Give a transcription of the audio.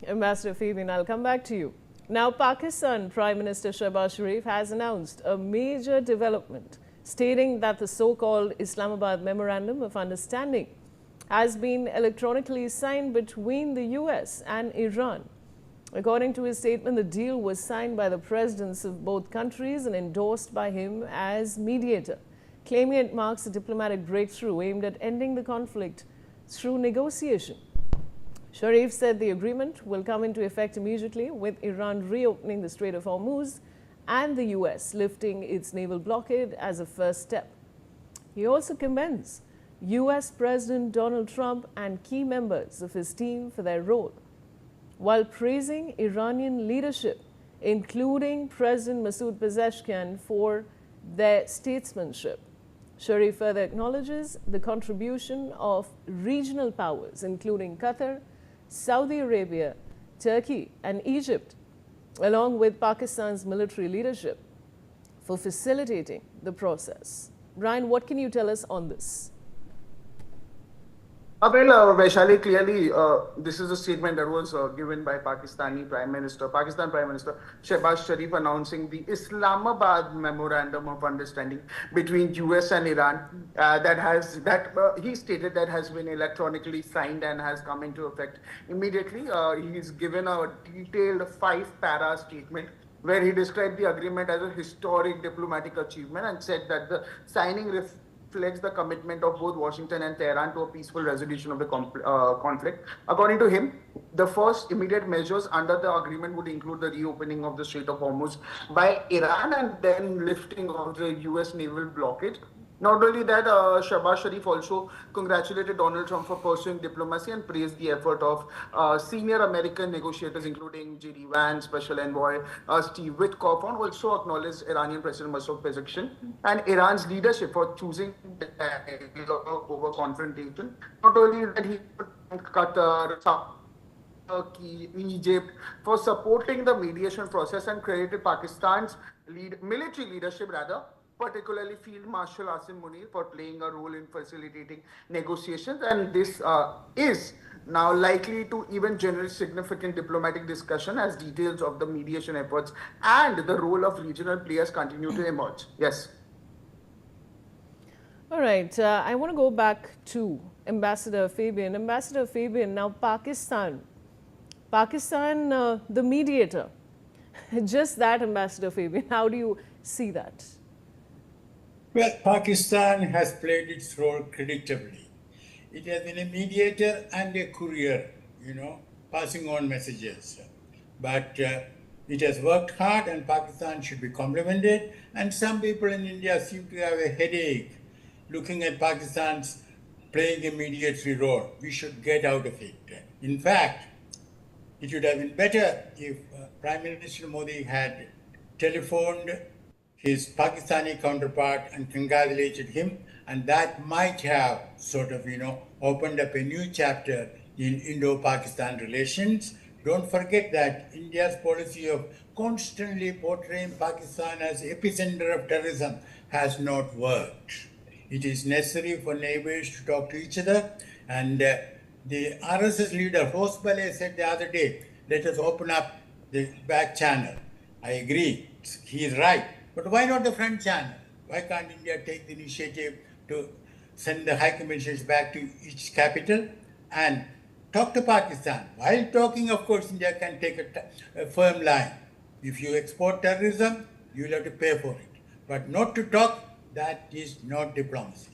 Ambassador Fabian, I'll come back to you. Now, Pakistan Prime Minister Shehbaz Sharif has announced a major development, stating that the so-called Islamabad Memorandum of Understanding has been electronically signed between the US and Iran. According to his statement, the deal was signed by the presidents of both countries and endorsed by him as mediator, claiming it marks a diplomatic breakthrough aimed at ending the conflict through negotiation. Sharif said the agreement will come into effect immediately, with Iran reopening the Strait of Hormuz and the US lifting its naval blockade as a first step. He also commends US President Donald Trump and key members of his team for their role, while praising Iranian leadership, including President Masoud Pezeshkian, for their statesmanship. Sharif further acknowledges the contribution of regional powers, including Qatar, Saudi Arabia, Turkey and Egypt, along with Pakistan's military leadership, for facilitating the process. Brian, what can you tell us on this? Vaishali, clearly this is a statement that was given by Pakistan Prime Minister Shehbaz Sharif, announcing the Islamabad Memorandum of Understanding between US and Iran he stated that has been electronically signed and has come into effect immediately. He's given a detailed 5-para statement where he described the agreement as a historic diplomatic achievement and said that the signing reflects the commitment of both Washington and Tehran to a peaceful resolution of the conflict. According to him, the first immediate measures under the agreement would include the reopening of the Strait of Hormuz by Iran and then lifting of the US naval blockade. Not only that, Shehbaz Sharif also congratulated Donald Trump for pursuing diplomacy and praised the effort of senior American negotiators, including J.D. Vance, Special Envoy Steve Witkoff, and also acknowledged Iranian President Masoud Pezeshkian and Iran's leadership for choosing dialogue over confrontation. Not only that, he thanked Qatar, Turkey, Egypt for supporting the mediation process and credited Pakistan's military leadership, particularly Field Marshal Asim Munir, for playing a role in facilitating negotiations. And this is now likely to even generate significant diplomatic discussion as details of the mediation efforts and the role of regional players continue to emerge. Yes. All right. I want to go back to Ambassador Fabian. Ambassador Fabian, now Pakistan, the mediator. Just that, Ambassador Fabian, how do you see that? Well, Pakistan has played its role creditably. It has been a mediator and a courier, passing on messages. But it has worked hard, and Pakistan should be complimented. And some people in India seem to have a headache looking at Pakistan's playing a mediatory role. We should get out of it. In fact, it would have been better if Prime Minister Modi had telephoned his Pakistani counterpart and congratulated him, and that might have opened up a new chapter in Indo-Pakistan relations. Don't forget that India's policy of constantly portraying Pakistan as epicenter of terrorism has not worked. It is necessary for neighbors to talk to each other, and the RSS leader Rosbale said the other day, let us open up the back channel. I agree, he is right. But why not the front channel? Why can't India take the initiative to send the high commissioners back to each capital and talk to Pakistan? While talking, of course, India can take a firm line. If you export terrorism, you will have to pay for it. But not to talk, that is not diplomacy.